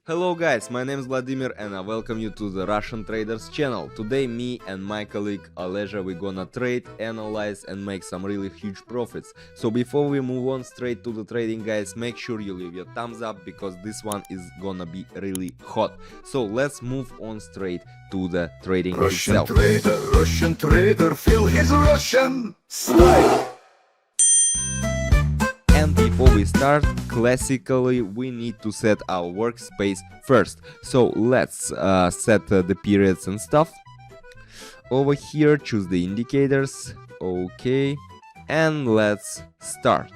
Hello guys, my name is Vladimir and I welcome you to the Russian Traders channel. Today me and my colleague Olezha we gonna trade, analyze and make some really huge profits. So before we move on straight to the trading guys, make sure you leave your thumbs up because this one is gonna be really hot. So let's move on straight to the trading itself. Russian trader, feel his Russian style. And before we start, classically we need to set our workspace first. So let's set the periods and stuff. Over here choose the indicators, okay, and let's start.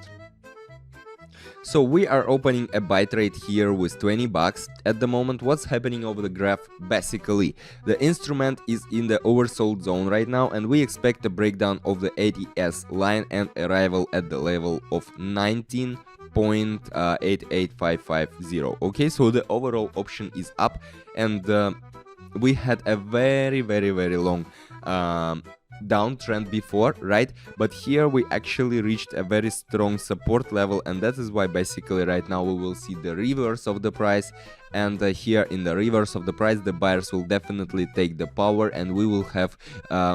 So we are opening a buy trade here with 20 bucks. At the moment, what's happening over the graph? Basically, the instrument is in the oversold zone right now and we expect a breakdown of the ATS line and arrival at the level of 19.88550. Okay, so the overall option is up and we had a very long downtrend before, right? But here we actually reached a very strong support level and that is why basically right now we will see the reverse of the price. And here in the reverse of the price the buyers will definitely take the power and we will have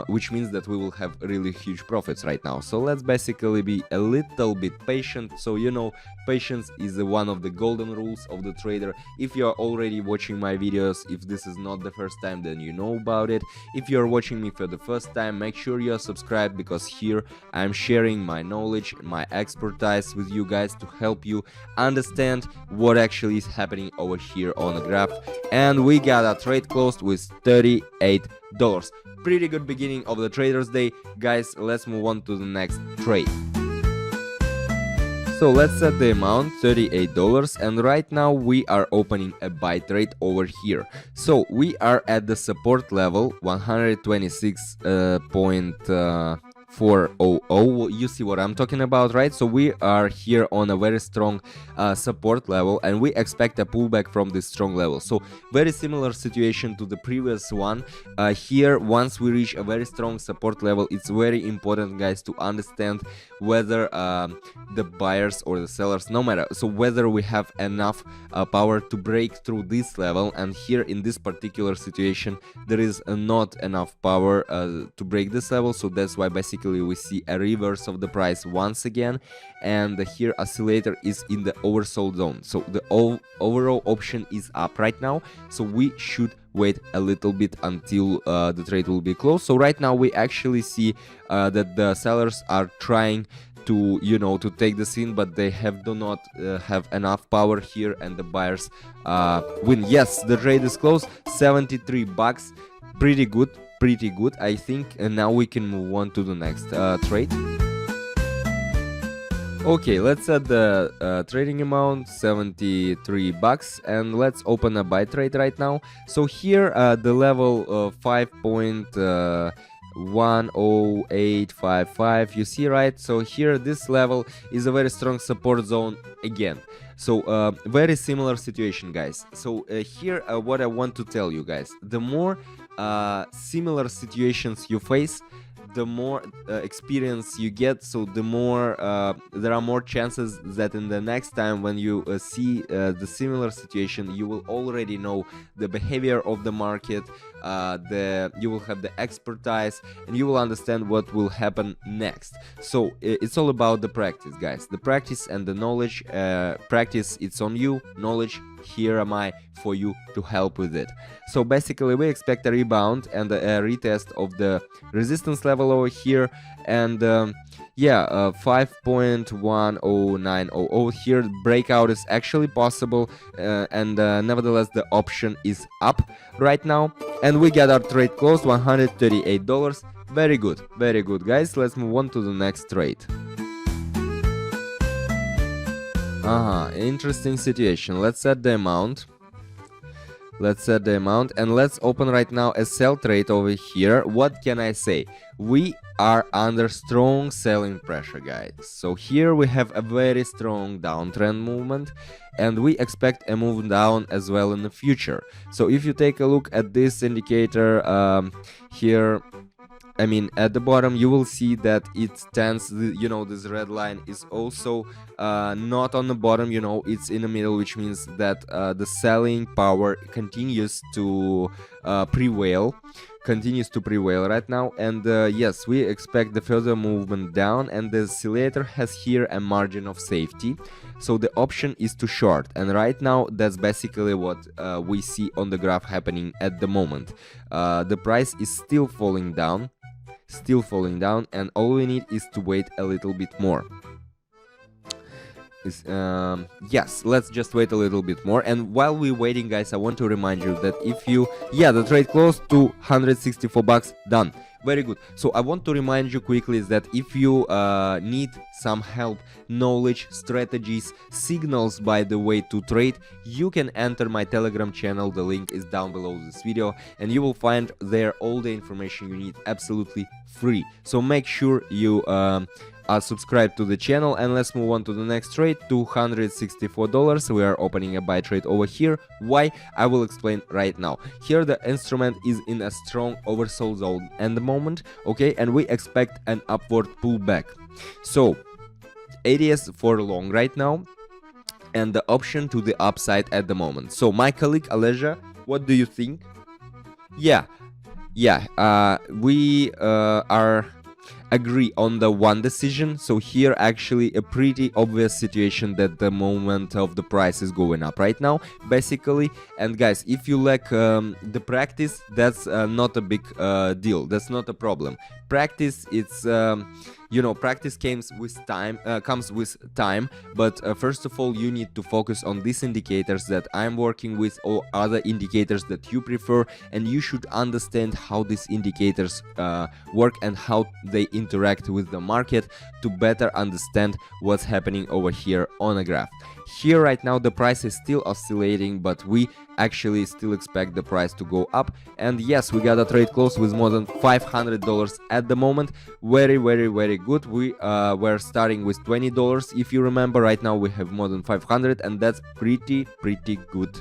which means that we will have really huge profits right now. So let's basically be a little bit patient. So you know, patience is one of the golden rules of the trader. If you are already watching my videos, if this is not the first time, then you know about it. If you are watching me for the first time, make sure you are subscribed because here I'm sharing my knowledge, my expertise with you guys to help you understand what actually is happening over here on the graph. And we got a trade closed with $38. Pretty good beginning of the traders day. Guys, let's move on to the next trade. So let's set the amount $38 and right now we are opening a buy trade over here. So we are at the support level 126.400. You see what I'm talking about, right? So we are here on a very strong support level and we expect a pullback from this strong level. So very similar situation to the previous one. Here once we reach a very strong support level, it's very important guys to understand whether the buyers or the sellers, no matter, so whether we have enough power to break through this level. And here in this particular situation there is not enough power to break this level, so that's why basically we see a reverse of the price once again. And here oscillator is in the oversold zone, so the overall option is up right now, so we should wait a little bit until the trade will be closed. So right now we actually see that the sellers are trying to, you know, to take the scene, but they do not have enough power here and the buyers win. Yes, the trade is closed, 73 bucks, pretty good I think. And now we can move on to the next trade. Okay, let's set the trading amount 73 bucks and let's open a buy trade right now. So here the level 5.10855, you see, right? So here this level is a very strong support zone again. So very similar situation guys. So here what I want to tell you guys, the more similar situations you face, the more experience you get, so the more there are more chances that in the next time when you see the similar situation, you will already know the behavior of the market, you will have the expertise and you will understand what will happen next. So it's all about the practice guys, the practice and the knowledge. Practice, it's on you, knowledge, here am I for you to help with it. So basically we expect a rebound and a retest of the resistance level over here. And yeah, 5.10900 here, breakout is actually possible, and nevertheless the option is up right now. And we got our trade closed, $138. Very good guys. Let's move on to the next trade. Interesting situation. Let's set the amount and let's open right now a sell trade over here. What can I say? We are under strong selling pressure guys. So here we have a very strong downtrend movement and we expect a move down as well in the future. So if you take a look at this indicator here, I mean at the bottom you will see that it stands, you know, this red line is also not on the bottom, you know, it's in the middle, which means that the selling power continues to prevail right now. And yes, we expect the further movement down, and the oscillator has here a margin of safety, so the option is to short. And right now that's basically what we see on the graph happening at the moment. The price is still falling down, and all we need is to wait a little bit more. Yes, let's just wait a little bit more. And while we're waiting, guys, I want to remind you that if you, yeah, the trade closed to 164 bucks, done. Very good. So I want to remind you quickly is that if you need some help, knowledge, strategies, signals, by the way, to trade, you can enter my Telegram channel. The link is down below this video, and you will find there all the information you need absolutely free. So make sure you subscribe to the channel, and let's move on to the next trade. $264. We are opening a buy trade over here. Why? I will explain right now. Here the instrument is in a strong oversold zone at the moment, okay, and we expect an upward pullback. So ADS for long right now, and the option to the upside at the moment. So my colleague Aleja, what do you think? Yeah, we are agree on the one decision. So here actually a pretty obvious situation that the moment of the price is going up right now basically. And guys, if you lack the practice, that's not a big deal, that's not a problem. Practice, it's you know, practice comes with time, but first of all you need to focus on these indicators that I'm working with, or other indicators that you prefer, and you should understand how these indicators work and how they interact with the market to better understand what's happening over here on a graph. Here right now the price is still oscillating, but we actually still expect the price to go up. And yes, we got a trade close with more than $500 at the moment. Very good. We were starting with $20, if you remember. Right now we have more than 500, and that's pretty good.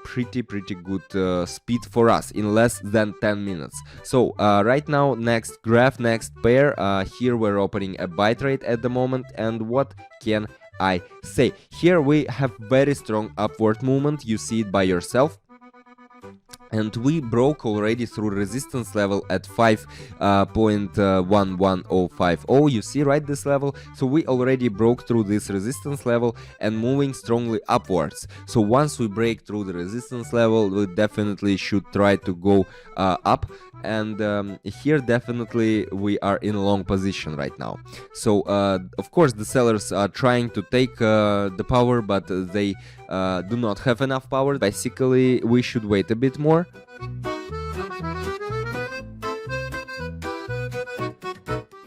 Pretty good speed for us in less than 10 minutes. So right now, next graph, next pair, here we're opening a buy trade at the moment. And what can I say? Here we have very strong upward movement, you see it by yourself. And we broke already through resistance level at 5.11050. You see, right, this level? So we already broke through this resistance level and moving strongly upwards. So once we break through the resistance level, we definitely should try to go up. And here definitely we are in a long position right now. So of course the sellers are trying to take the power, but they do not have enough power. Basically we should wait a bit more.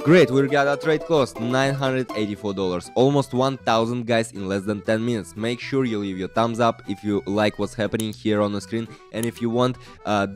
Great, we got a trade cost $984, almost 1000, guys, in less than 10 minutes. Make sure you leave your thumbs up if you like what's happening here on the screen, and if you want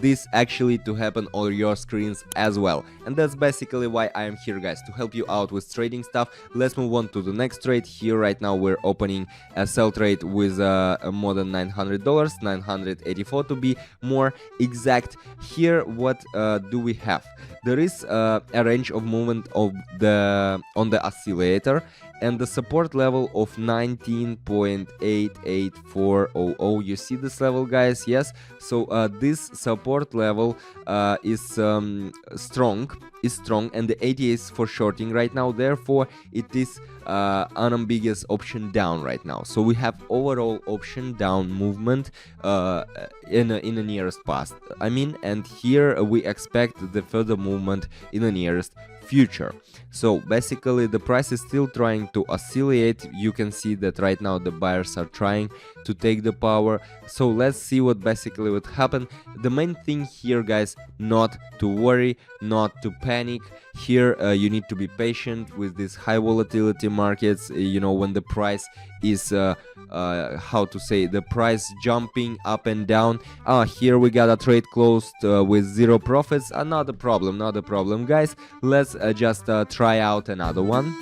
this actually to happen on your screens as well. And that's basically why I am here, guys, to help you out with trading stuff. Let's move on to the next trade. Here right now we're opening a sell trade with more than $900, 984 to be more exact. Here what do we have? There is a range of movement on the oscillator, and the support level of 19.88400. You see this level, guys? Yes. So this support level is strong, and the ADA is for shorting right now. Therefore, it is unambiguous option down right now. So we have overall option down movement in the nearest past. I mean, and here we expect the further movement in the nearest future. So basically the price is still trying to oscillate. You can see that right now the buyers are trying to take the power. So let's see what basically would happen. The main thing here, guys, not to worry, not to panic. Here you need to be patient with these high volatility markets. You know, when the price is how to say, the price jumping up and down. Here we got a trade closed with 0 profits. Not a problem, guys. Let's just try out another one.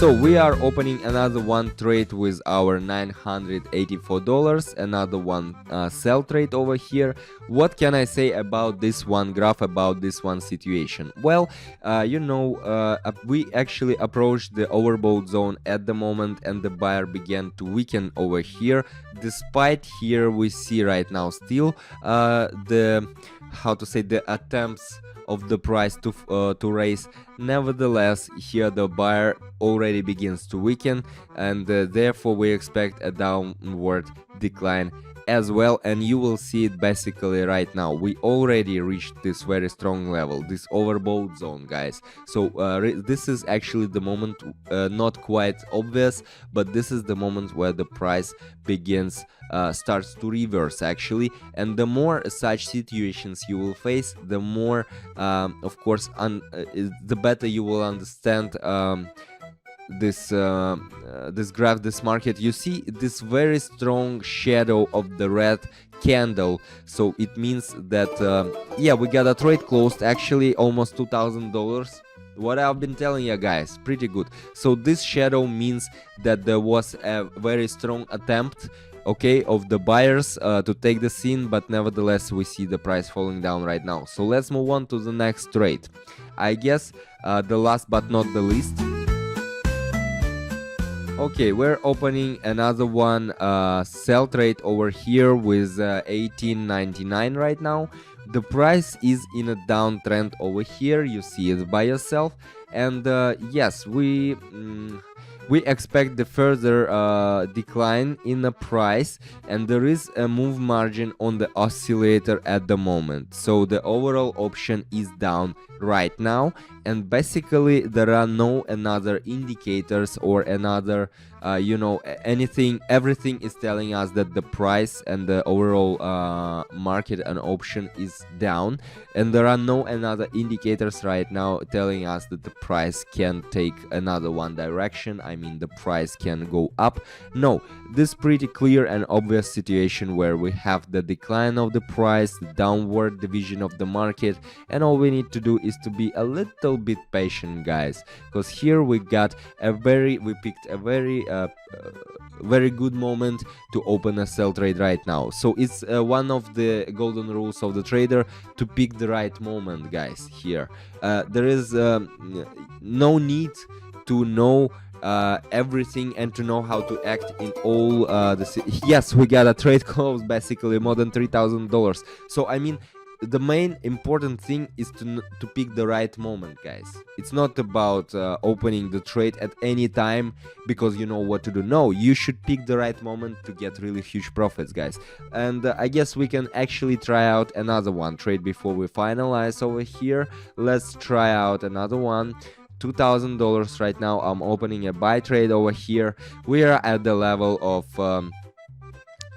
So we are opening another one trade with our $984, another one sell trade over here. What can I say about this one graph, about this one situation? Well, we actually approached the overbought zone at the moment, and the buyer began to weaken over here. Despite here we see right now still the attempts of the price to raise. Nevertheless, here the buyer already begins to weaken, and therefore we expect a downward decline as well, and you will see it basically right now. We already reached this very strong level, this overbought zone, guys. So this is actually the moment, not quite obvious, but this is the moment where the price starts to reverse actually. And the more such situations you will face, the more of course the better you will understand this graph, this market. You see this very strong shadow of the red candle, so it means that yeah, we got a trade closed actually almost $2,000. What I've been telling you guys, pretty good. So this shadow means that there was a very strong attempt, okay, of the buyers to take the scene, but nevertheless we see the price falling down right now. So let's move on to the next trade. I guess the last but not the least. Okay, we're opening another one sell trade over here with $18.99 right now. The price is in a downtrend over here, you see it by yourself, and yes, we expect the further decline in the price, and there is a move margin on the oscillator at the moment. So the overall option is down right now, and basically there are no another indicators or another everything is telling us that the price and the overall market and option is down, and there are no another indicators right now telling us that the price can take another one direction. I mean, the price can go up. No, this pretty clear and obvious situation where we have the decline of the price, the downward division of the market, and all we need to do is to be a little bit patient, guys, because here we picked a very good moment to open a sell trade right now. So it's one of the golden rules of the trader to pick the right moment, guys. Here there is no need to know everything and to know how to act in all yes, we got a trade close basically more than $3,000. So I mean, the main important thing is to pick the right moment, guys. It's not about opening the trade at any time because you know what to do. No, you should pick the right moment to get really huge profits, guys. And I guess we can actually try out another one trade before we finalize over here. Let's try out another one. $2,000 right now. I'm opening a buy trade over here. We are at the level of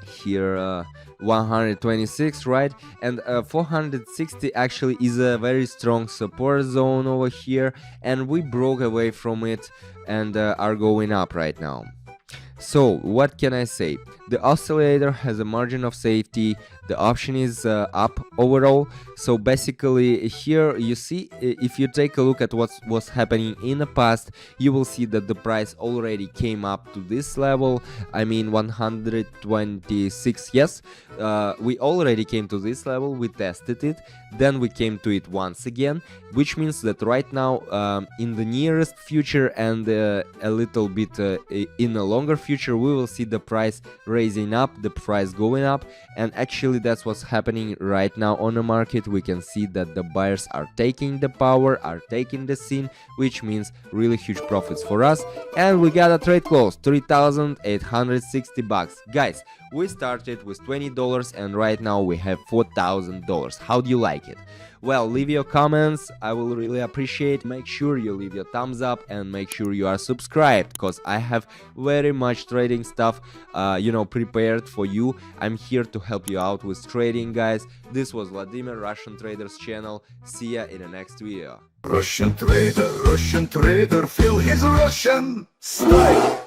here 126, right? And 460 actually is a very strong support zone over here, and we broke away from it and are going up right now. So what can I say? The oscillator has a margin of safety. The option is up overall. So basically here you see, if you take a look at what was happening in the past, you will see that the price already came up to this level. I mean 126. Yes, we already came to this level. We tested it, then we came to it once again, which means that right now in the nearest future and a little bit in the longer future, we will see the price raising up, the price going up, and actually that's what's happening right now on the market. We can see that the buyers are taking the power, are taking the scene, which means really huge profits for us. And we got a trade close, $3,860. Guys, we started with $20 and right now we have $4,000. How do you like it? Well, leave your comments, I will really appreciate. Make sure you leave your thumbs up and make sure you are subscribed, because I have very much trading stuff prepared for you. I'm here to help you out with trading, guys. This was Vladimir, Russian Traders channel. See ya in the next video. Russian trader, feel his Russian style.